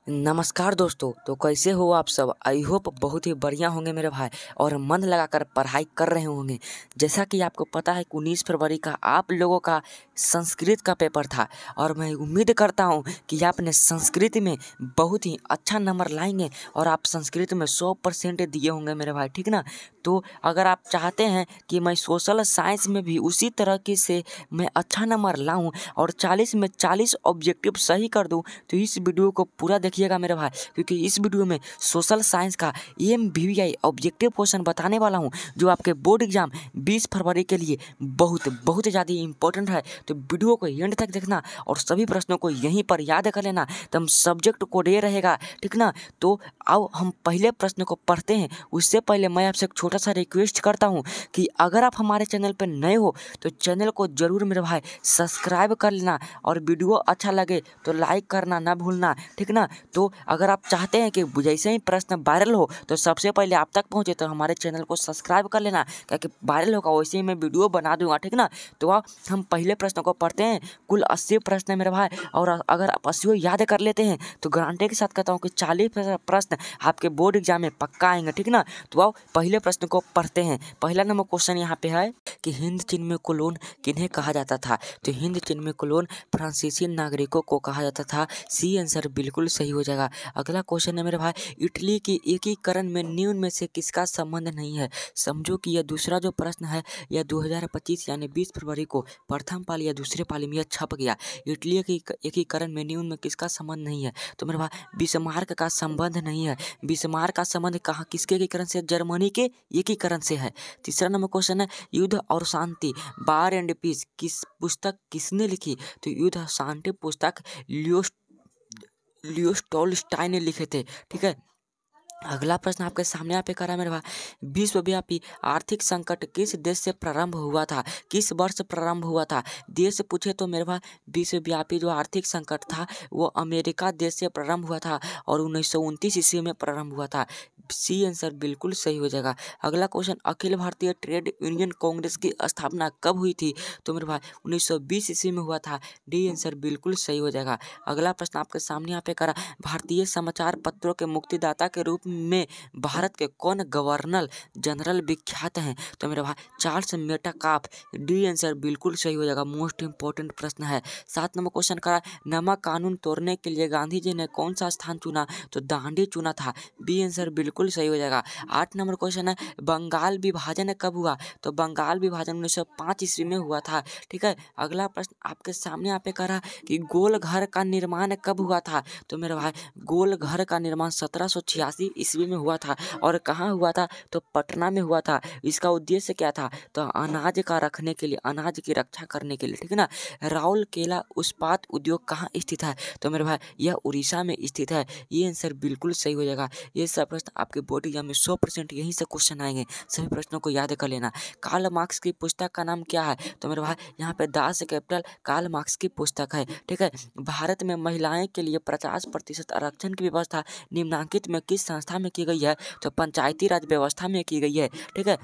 नमस्कार दोस्तों। तो कैसे हो आप सब। आई होप बहुत ही बढ़िया होंगे मेरे भाई और मन लगाकर पढ़ाई कर रहे होंगे। जैसा कि आपको पता है 19 फरवरी का आप लोगों का संस्कृत का पेपर था और मैं उम्मीद करता हूं कि आपने संस्कृत में बहुत ही अच्छा नंबर लाएंगे और आप संस्कृत में 100% दिए होंगे मेरे भाई, ठीक ना। तो अगर आप चाहते हैं कि मैं सोशल साइंस में भी उसी तरह के से मैं अच्छा नंबर लाऊं और 40 में 40 ऑब्जेक्टिव सही कर दूं तो इस वीडियो को पूरा देखिएगा मेरे भाई, क्योंकि इस वीडियो में सोशल साइंस का एमवीवीआई ऑब्जेक्टिव क्वेश्चन बताने वाला हूं जो आपके बोर्ड एग्जाम 20 फरवरी के लिए बहुत बहुत ज़्यादा इंपॉर्टेंट है। तो वीडियो को एंड तक देखना और सभी प्रश्नों को यहीं पर याद कर लेना, तो हम सब्जेक्ट कोड ये रहेगा, ठीक ना। तो आओ हम पहले प्रश्न को पढ़ते हैं। उससे पहले मैं आपसे एक छोटा सा रिक्वेस्ट करता हूं कि अगर आप हमारे चैनल पर नए हो तो चैनल को जरूर मेरे भाई सब्सक्राइब कर लेना और वीडियो अच्छा लगे तो लाइक करना ना भूलना, ठीक ना। तो अगर आप चाहते हैं कि जैसे ही प्रश्न वायरल हो तो सबसे पहले आप तक पहुंचे तो हमारे चैनल को सब्सक्राइब कर लेना, क्योंकि वायरल होगा वैसे ही मैं वीडियो बना दूंगा, ठीक ना। तो अब हम पहले प्रश्न को पढ़ते हैं। कुल 80 प्रश्न है मेरे भाई और अगर आप 80 याद कर लेते हैं तो गारंटी के साथ कहता हूँ कि 40 प्रश्न आपके बोर्ड एग्जाम में पक्का आएंगे, ठीक ना। तो आओ पहले प्रश्न को पढ़ते हैं। पहला नंबर क्वेश्चन यहाँ पे है कि हिंद चीन में कोलोन किन्हें कहा जाता था। तो हिंद चीन में कोलोन फ्रांसीसी नागरिकों को कहा जाता था। सी आंसर बिल्कुल सही हो जाएगा। अगला क्वेश्चन है मेरे भाई, इटली के एकीकरण में निम्न में से किसका संबंध नहीं है। समझो कि यह दूसरा जो प्रश्न है यह 2025 यानी 20 फरवरी को प्रथम पाली या दूसरे पाली में यह छप गया। इटली के एकीकरण में निम्न में किसका संबंध नहीं है। तो मेरे भाई बिस्मार्क का संबंध नहीं है। बिस्मार्क का संबंध कहाँ किसके एकीकरण से, जर्मनी के एकीकरण से है। तीसरा नंबर क्वेश्चन है, युद्ध और शांति बार एंड पीस किस पुस्तक किसने लिखी। तो युद्ध और शांति पुस्तक लियो टॉलस्टॉय ने लिखे थे, ठीक है। अगला प्रश्न आपके सामने यहाँ पे करा मेरे भाई, विश्वव्यापी आर्थिक संकट किस देश से प्रारंभ हुआ था, किस वर्ष प्रारंभ हुआ था। देश पूछे तो मेरे भाई विश्वव्यापी जो आर्थिक संकट था वो अमेरिका देश से प्रारंभ हुआ था और 1929 ईस्वी में प्रारंभ हुआ था। सी आंसर बिल्कुल सही हो जाएगा। अगला question, Akhil Bharatiya trade union Congress की स्थापना कब हुई थी। तो मेरे भाई 1920 ईस्वी में हुआ था। डी आंसर बिल्कुल सही हो जाएगा। अगला प्रश्न आपके सामने यहाँ पे करा, भारतीय समाचार पत्रों के मुक्तिदाता के रूप में भारत के कौन गवर्नर जनरल विख्यात हैं। तो मेरे भाई चार्ल्स मेटाकाफ। डी आंसर बिल्कुल सही हो जाएगा। मोस्ट इंपॉर्टेंट प्रश्न है। 7 नंबर क्वेश्चन करा, नमक कानून तोड़ने के लिए गांधी जी ने कौन सा स्थान चुना। तो दांडी चुना था। बी आंसर बिल्कुल सही हो जाएगा। 8 नंबर क्वेश्चन है, बंगाल विभाजन कब हुआ। तो बंगाल विभाजन 1905 ईस्वी में हुआ था, ठीक है। अगला प्रश्न आपके सामने यहाँ पे करा कि गोल घर का निर्माण कब हुआ था। तो मेरे भाई गोल घर का निर्माण 1786 ईस्वी में हुआ था और कहाँ हुआ था। तो पटना में हुआ था। इसका उद्देश्य क्या था। तो अनाज का रखने के लिए, अनाज की रक्षा करने के लिए, ठीक है ना। राउल केला इस्पात उद्योग कहाँ स्थित है। तो मेरे भाई यह उड़ीसा में स्थित है। ये आंसर बिल्कुल सही हो जाएगा। ये सब प्रश्न आपके बोर्ड एग्जाम में 100% यहीं से क्वेश्चन आएंगे। सभी प्रश्नों को याद कर लेना। कार्ल मार्क्स की पुस्तक का नाम क्या है। तो मेरे भाई यहाँ पे दास कैपिटल कार्ल मार्क्स की पुस्तक है, ठीक है। भारत में महिलाएं के लिए 50% आरक्षण की व्यवस्था निम्नांकित में किस संस्था में की गई है। तो पंचायती राज व्यवस्था में की गई है, ठीक है।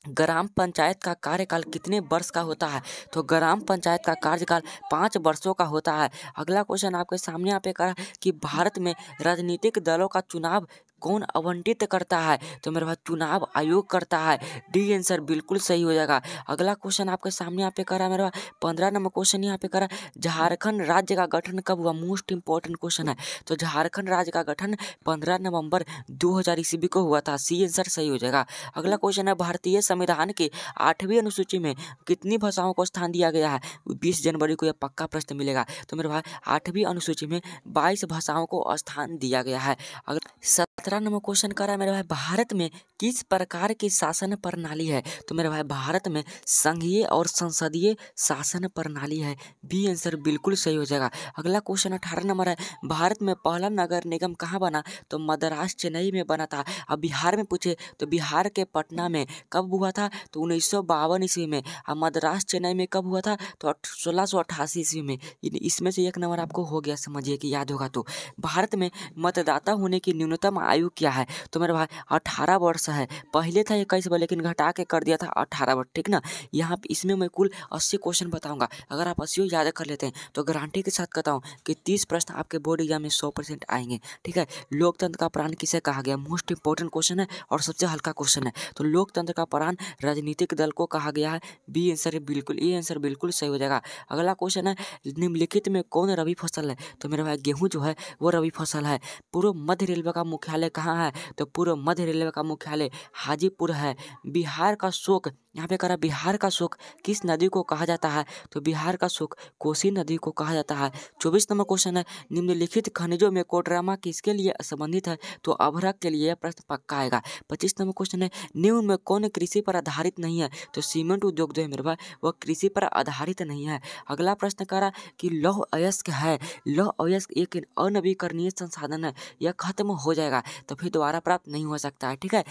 ग्राम पंचायत का कार्यकाल कितने वर्ष का होता है। तो ग्राम पंचायत का कार्यकाल 5 वर्षों का होता है। अगला क्वेश्चन आपके सामने यहाँ पे करा कि भारत में राजनीतिक दलों का चुनाव कौन आवंटित करता है। तो मेरे पास चुनाव आयोग करता है। डी आंसर बिल्कुल सही हो जाएगा। अगला क्वेश्चन आपके सामने यहाँ पे करा मेरे पास 15 नंबर क्वेश्चन यहाँ पे करा, झारखंड राज्य का गठन कब हुआ। मोस्ट इंपॉर्टेंट क्वेश्चन है। तो झारखंड राज्य का गठन 15 नवंबर 2000 ईस्वी को हुआ था। सी आंसर सही हो जाएगा। अगला क्वेश्चन है, भारतीय संविधान की 8वीं अनुसूची में कितनी भाषाओं को स्थान दिया गया है। 20 जनवरी को यह पक्का प्रश्न मिलेगा। तो मेरे भाई 8वीं अनुसूची में 22 भाषाओं को स्थान दिया गया है। अगर 17 नंबर क्वेश्चन करा मेरे भाई, भारत में किस प्रकार की शासन प्रणाली है। तो मेरे भाई भारत में संघीय और संसदीय शासन प्रणाली है। बी आंसर बिल्कुल सही हो जाएगा। अगला क्वेश्चन 18 नंबर है, भारत में पहला नगर निगम कहाँ बना। तो मद्रास चेन्नई में बना था। अब बिहार में पूछे तो बिहार के पटना में कब हुआ था। तो 1952 ईस्वी में। अब मद्रास चेन्नई में कब हुआ था। तो 1688 ईस्वी में। इसमें से एक नंबर आपको हो गया, समझिए कि याद होगा। तो भारत में मतदाता होने की न्यूनतम आयु क्या है? तो मेरे भाई 18 वर्ष है। पहले था 21 वर्ष लेकिन घटा के कर दिया था 18 वर्ष, ठीक ना। यहाँ पे इसमें मैं कुल 80 क्वेश्चन बताऊंगा। अगर आप 80 याद कर लेते हैं तो गारंटी के साथ कहता हूँ कि 30 प्रश्न आपके बोर्ड एग्जाम में 100% आएंगे, ठीक है। लोकतंत्र का प्राण किसे कहा गया? मोस्ट इंपॉर्टेंट क्वेश्चन है और सबसे हल्का क्वेश्चन है। तो लोकतंत्र का प्राण राजनीतिक दल को कहा गया है। बी आंसर है बिल्कुल, ए आंसर बिल्कुल सही हो जाएगा। अगला क्वेश्चन है निम्नलिखित में कौन रबी फसल है? तो मेरे भाई गेहूं जो है वो रबी फसल है। पूर्व मध्य रेलवे का मुख्यालय कहाँ है? तो पूर्व मध्य रेलवे का मुख्यालय हाजीपुर है। बिहार का शोक, यहाँ पे करा बिहार का शोक किस नदी को कहा जाता है? तो बिहार का शोक कोसी नदी को कहा जाता है। 24 नंबर क्वेश्चन है निम्नलिखित खनिजों में कोडरमा किसके लिए संबंधित है? तो अभ्रक के लिए प्रश्न पक्का आएगा। 25 नंबर क्वेश्चन है निम्न में कौन कृषि पर आधारित नहीं है? तो सीमेंट उद्योग जो है मेरे भाई वह कृषि पर आधारित नहीं है। अगला प्रश्न करा कि लौह अयस्क है, लौह अयस्क एक अनवीकरणीय संसाधन है, यह खत्म हो जाएगा तो फिर दोबारा प्राप्त नहीं हो सकता है, ठीक है।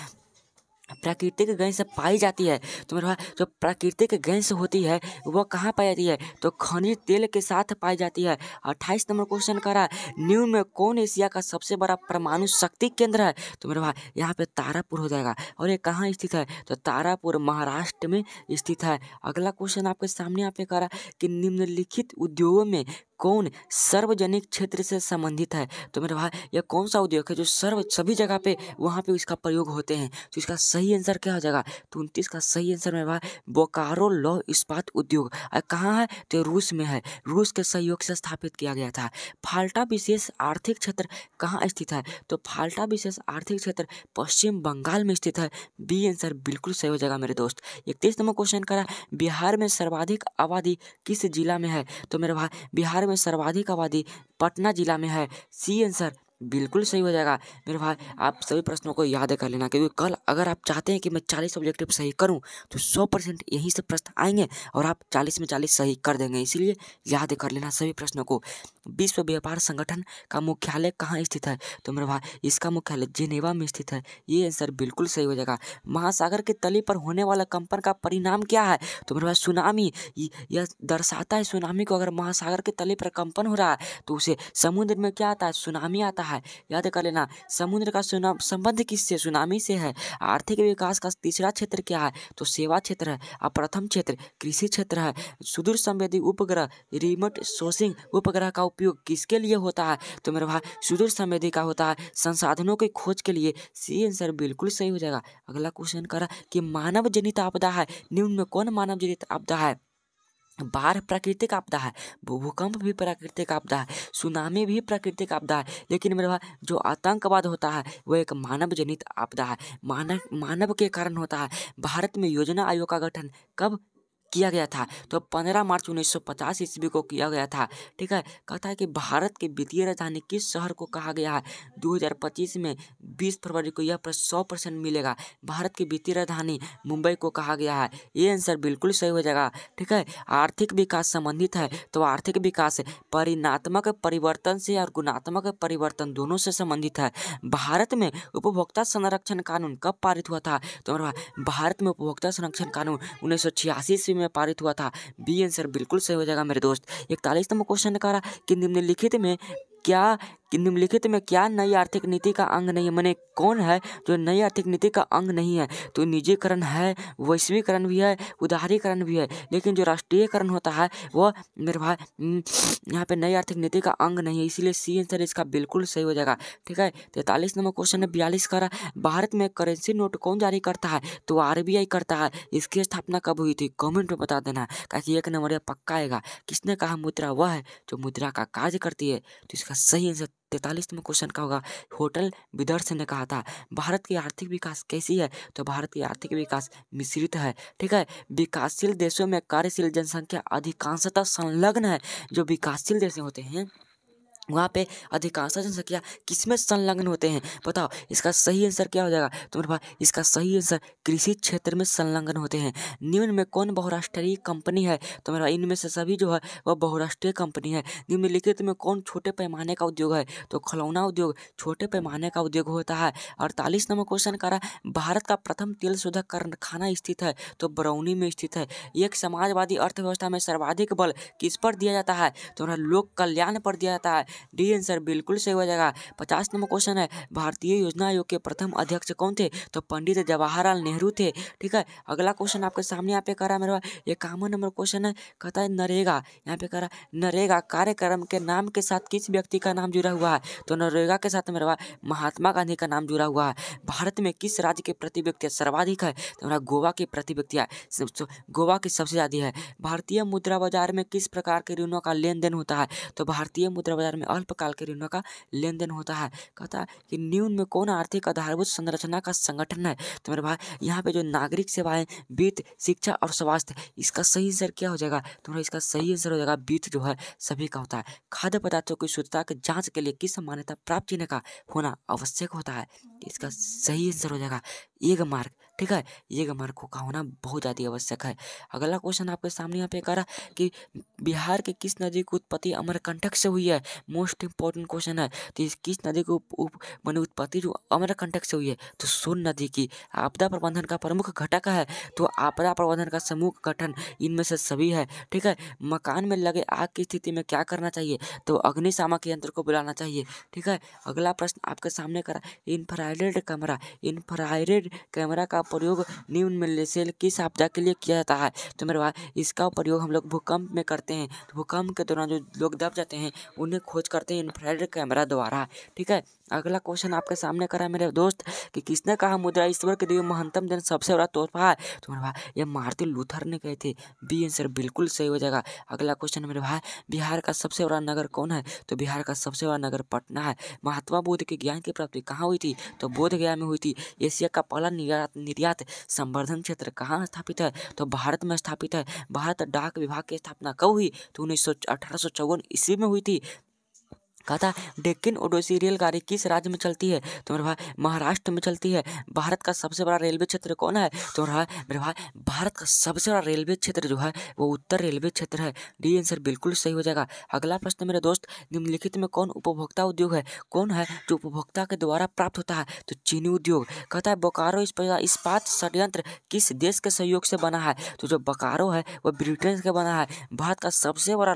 प्राकृतिक गैस पाई जाती है तो मेरे भाई जो प्राकृतिक गैस होती है वह कहाँ पाई जाती है? तो खनिज तेल के साथ पाई जाती है। 28 नंबर क्वेश्चन करा निम्न में कौन एशिया का सबसे बड़ा परमाणु शक्ति केंद्र है? तो मेरे भाई यहाँ पे तारापुर हो जाएगा। और ये कहाँ स्थित है? तो तारापुर महाराष्ट्र में स्थित है। अगला क्वेश्चन आपके सामने यहाँ पे करा कि निम्नलिखित उद्योगों में कौन सार्वजनिक क्षेत्र से संबंधित है? तो मेरे भाई यह कौन सा उद्योग है जो सभी जगह पे वहाँ पे इसका प्रयोग होते हैं? तो इसका सही आंसर क्या हो जाएगा? तो 29 का सही आंसर मेरे भाई बोकारो लौह इस्पात उद्योग। कहाँ है? तो रूस में है। रूस के सहयोग से स्थापित किया गया था। फाल्टा विशेष आर्थिक क्षेत्र कहाँ स्थित है? तो फाल्टा विशेष आर्थिक क्षेत्र पश्चिम बंगाल में स्थित है। बी आंसर बिल्कुल सही हो जाएगा मेरे दोस्त। 31 नंबर क्वेश्चन करा बिहार में सर्वाधिक आबादी किस जिला में है? तो मेरे भाई बिहार में सर्वाधिक आबादी पटना जिला में है। सी आंसर बिल्कुल सही हो जाएगा। मेरे भाई आप सभी प्रश्नों को याद कर लेना क्योंकि कल अगर आप चाहते हैं कि मैं 40 ऑब्जेक्टिव सही करूं तो 100% यहीं से प्रश्न आएंगे और आप 40 में 40 सही कर देंगे, इसीलिए याद कर लेना सभी प्रश्नों को। विश्व व्यापार संगठन का मुख्यालय कहाँ स्थित है? तो मेरे भाई इसका मुख्यालय जिनेवा में स्थित है। ये आंसर बिल्कुल सही हो जाएगा। महासागर के तली पर होने वाला कंपन का परिणाम क्या है? तो मेरे भाई सुनामी। यह दर्शाता है सुनामी को। अगर महासागर के तले पर कंपन हो रहा है तो उसे समुद्र में क्या आता है? सुनामी आता है। याद कर लेना समुद्र का संबंध किससे? सुनामी से है। आर्थिक विकास का तीसरा क्षेत्र क्या है? तो सेवा क्षेत्र है। और प्रथम क्षेत्र कृषि क्षेत्र है। सुदूर संवेदी उपग्रह रिमोट सेंसिंग उपग्रह का उपयोग किसके लिए होता है? तो मेरे भाई सुदूर संवेदी का होता है संसाधनों की खोज के लिए। सी आंसर बिल्कुल सही हो जाएगा। अगला क्वेश्चन करा कि मानव जनित आपदा है, निम्न में कौन मानव जनित आपदा है? बाढ़ प्राकृतिक आपदा है, भूकंप भी प्राकृतिक आपदा है, सुनामी भी प्राकृतिक आपदा है, लेकिन मेरे भाई जो आतंकवाद होता है वो एक मानव जनित आपदा है। मानव के कारण होता है। भारत में योजना आयोग का गठन कब किया गया था? तो 15 मार्च 1950 ईस्वी को किया गया था, ठीक है। कहता है कि भारत की वित्तीय राजधानी किस शहर को कहा गया है? 2025 में 20 फरवरी को यह प्रश्न 100% मिलेगा। भारत की वित्तीय राजधानी मुंबई को कहा गया है। ये आंसर बिल्कुल सही हो जाएगा, ठीक है। आर्थिक विकास संबंधित है तो आर्थिक विकास परिणात्मक परिवर्तन से और गुणात्मक परिवर्तन दोनों से संबंधित है। भारत में उपभोक्ता संरक्षण कानून कब पारित हुआ था? तो भारत में उपभोक्ता संरक्षण कानून 1986 में पारित हुआ था। बी आंसर बिल्कुल सही हो जाएगा मेरे दोस्त। 41 नंबर क्वेश्चन करा कि निम्नलिखित में क्या नई आर्थिक नीति का अंग नहीं है? मैंने कौन है जो नई आर्थिक नीति का अंग नहीं है? तो निजीकरण है, वैश्वीकरण भी है, उदारीकरण भी है, लेकिन जो राष्ट्रीयकरण होता है वह मेरे भाई यहाँ पे नई आर्थिक नीति का अंग नहीं है, इसीलिए सी आंसर इसका बिल्कुल सही हो जाएगा, ठीक है। 43 नंबर क्वेश्चन है 42 करा भारत में करेंसी नोट कौन जारी करता है? तो RBI करता है। इसकी स्थापना कब हुई थी? कमेंट में बता देना ताकि 1 नंबर पक्का आएगा। किसने कहा मुद्रा वह है जो मुद्रा का कार्य करती है? तो इसका सही आंसर 43 में क्वेश्चन का होगा होटल विदर्श ने कहा था। भारत की आर्थिक विकास कैसी है? तो भारत की आर्थिक विकास मिश्रित है, ठीक है। विकासशील देशों में कार्यशील जनसंख्या अधिकांशतः संलग्न है। जो विकासशील देश होते हैं वहाँ पे अधिकांश जनसंख्या किसमें संलग्न होते हैं? बताओ इसका सही आंसर क्या हो जाएगा? तो मेरे भाई इसका सही आंसर कृषि क्षेत्र में संलग्न होते हैं। निम्न में कौन बहुराष्ट्रीय कंपनी है? तो मेरा इनमें से सभी जो है वह बहुराष्ट्रीय कंपनी है। निम्नलिखित में कौन छोटे पैमाने का उद्योग है? तो खिलौना उद्योग छोटे पैमाने का उद्योग होता है। 48 नंबर क्वेश्चन करा भारत का प्रथम तेल शोधक कारखाना स्थित है? तो बरौनी में स्थित है। एक समाजवादी अर्थव्यवस्था में सर्वाधिक बल किस पर दिया जाता है? तो लोक कल्याण पर दिया जाता है। डी आंसर बिल्कुल सही हो जाएगा। 50 नंबर क्वेश्चन है, भारतीय योजना आयोग के प्रथम अध्यक्ष कौन थे? तो पंडित जवाहरलाल नेहरू थे। ठीक है, अगला क्वेश्चन आपके सामने यहाँ पे करा है मेरे भाई, ये कामन नंबर क्वेश्चन है, कहता है नरेगा, यहाँ पे करा नरेगा कार्यक्रम के नाम के साथ किस व्यक्ति का नाम जुड़ा हुआ है? तो नरेगा के साथ मेरे भाई महात्मा गांधी का नाम जुड़ा हुआ है। भारत में किस राज्य के प्रति व्यक्ति सर्वाधिक है? तो मेरा गोवा की प्रति व्यक्ति है, गोवा की सबसे ज्यादा है। भारतीय मुद्रा बाजार में किस प्रकार के ऋणों का लेन देन होता है? तो भारतीय मुद्रा बाजार में अल्पकाल के ऋणों का लेन देन होता है। कहता है कि निम्न में कौन आर्थिक आधारभूत संरचना का संगठन है? तो मेरे भाई यहाँ पे जो नागरिक सेवाएं, वित्त, शिक्षा और स्वास्थ्य, इसका सही आंसर क्या हो जाएगा? तुम्हारा इसका सही आंसर हो जाएगा वित्त जो है सभी का होता है। खाद्य पदार्थों की शुद्धता की जांच के लिए किस मान्यता प्राप्त चिन्ह का होना आवश्यक होता है? इसका सही आंसर हो जाएगा एक मार्क। ठीक है, एक मार्क का होना बहुत ज़्यादा आवश्यक है। अगला क्वेश्चन आपके सामने यहाँ पे करा कि बिहार के किस नदी की उत्पत्ति अमरकंटक से हुई है? मोस्ट इंपॉर्टेंट क्वेश्चन है। तो किस नदी की माने उत्पत्ति जो अमरकंटक से हुई है? तो सोन नदी की। आपदा प्रबंधन का प्रमुख घटक है? तो आपदा प्रबंधन का समूह गठन इनमें से सभी है। ठीक है, मकान में लगे आग की स्थिति में क्या करना चाहिए? तो अग्निशामक यंत्र को बुलाना चाहिए। ठीक है, अगला प्रश्न आपके सामने करा इंफ्रारेड कैमरा। इंफ्रारेड कैमरा का प्रयोग निम्न में से किस आपदा के लिए किया जाता है? तो मेरे भाई इसका प्रयोग हम लोग भूकंप में करते हैं। तो भूकंप के दौरान जो लोग दब जाते हैं उन्हें खोज करते हैं इंफ्रारेड कैमरा द्वारा। ठीक है, अगला क्वेश्चन आपके सामने करा मेरे दोस्त कि किसने कहा मुद्रा ईश्वर के दिए महत्तम दिन सबसे बड़ा तोहफा है? तो मेरे भाई ये मार्टिन लूथर ने कहे थे। बी आंसर बिल्कुल सही हो जाएगा। अगला क्वेश्चन मेरे भाई बिहार का सबसे बड़ा नगर कौन है? तो बिहार का सबसे बड़ा नगर पटना है। महात्मा बुद्ध के ज्ञान की प्राप्ति कहाँ हुई थी? तो बोध गया में हुई थी। एशिया का पहला निर्यात संवर्धन क्षेत्र कहाँ स्थापित है? तो भारत में स्थापित है। भारत डाक विभाग की स्थापना कब हुई? तो 1854 ईस्वी में हुई थी। कहता डेक्कन ओडिसी रेलगाड़ी किस राज्य में चलती है? तो मेरे भाई महाराष्ट्र में चलती है। भारत का सबसे बड़ा रेलवे क्षेत्र कौन है? तो मेरे भाई भारत का सबसे बड़ा रेलवे क्षेत्र जो है वो उत्तर रेलवे क्षेत्र है। डी आंसर बिल्कुल सही हो जाएगा। अगला प्रश्न मेरे दोस्त निम्नलिखित में कौन उपभोक्ता उद्योग है? कौन है जो उपभोक्ता के द्वारा प्राप्त होता है? तो चीनी उद्योग। कहता है बोकारो इस्पात संयंत्र किस देश के सहयोग से बना है? तो जो बोकारो है वो ब्रिटेन से बना है। भारत का सबसे बड़ा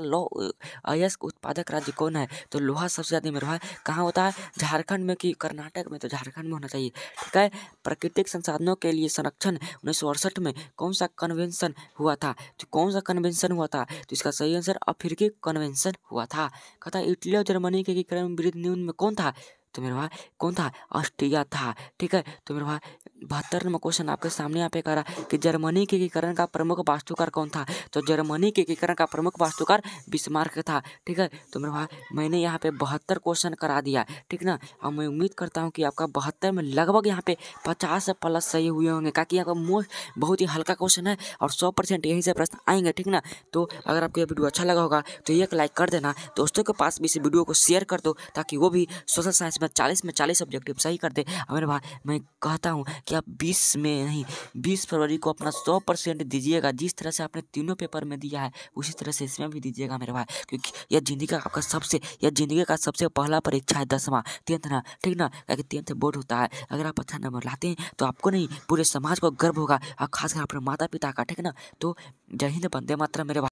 अयस्क उत्पादक राज्य कौन है? तो लोहा सबसे ज्यादा मेरे भाई कहाँ होता है? झारखंड में कि कर्नाटक में? तो झारखंड में होना चाहिए। ठीक है, प्राकृतिक संसाधनों के लिए संरक्षण 1968 में कौन सा कन्वेंशन हुआ था? तो कौन सा कन्वेंशन हुआ था? तो इसका सही आंसर अफ्रीकी कन्वेंशन हुआ था। कहता है इटली और जर्मनी के एकीकरण विरुद्ध निम्न में कौन था? तो मेरे भाई कौन था? ऑस्ट्रिया था। ठीक है, तो मेरे भाई 72 नंबर क्वेश्चन आपके सामने यहाँ पे करा कि जर्मनी के एकीकरण का प्रमुख वास्तुकार कौन था? तो जर्मनी के एकीकरण का प्रमुख वास्तुकार बिस्मार्क था। ठीक है, तो मेरे भाई मैंने यहाँ पे 72 क्वेश्चन करा दिया। ठीक ना, और मैं उम्मीद करता हूँ कि आपका 72 में लगभग यहाँ पे 50 से प्लस सही हुए होंगे, क्योंकि यहाँ का बहुत ही हल्का क्वेश्चन है और 100% यहीं से प्रश्न आएंगे। ठीक ना, तो अगर आपको यह वीडियो अच्छा लगा होगा तो एक लाइक कर देना, दोस्तों के पास भी इस वीडियो को शेयर कर दो ताकि वो भी सोशल साइंस में 40 में 40 ऑब्जेक्टिव सही कर दे। और मेरे भाई मैं कहता हूँ कि आप 20 में नहीं 20 फरवरी को अपना 100% दीजिएगा। जिस तरह से आपने तीनों पेपर में दिया है उसी तरह से इसमें भी दीजिएगा मेरे भाई, क्योंकि यह जिंदगी का सबसे पहला परीक्षा है 10वां 10th ना। ठीक ना, क्योंकि 10th बोर्ड होता है। अगर आप अच्छा नंबर लाते हैं तो आपको नहीं पूरे समाज को गर्व होगा और खासकर अपने माता पिता का। ठीक ना, तो जय हिंद, वंदे मातरम मेरे भाई।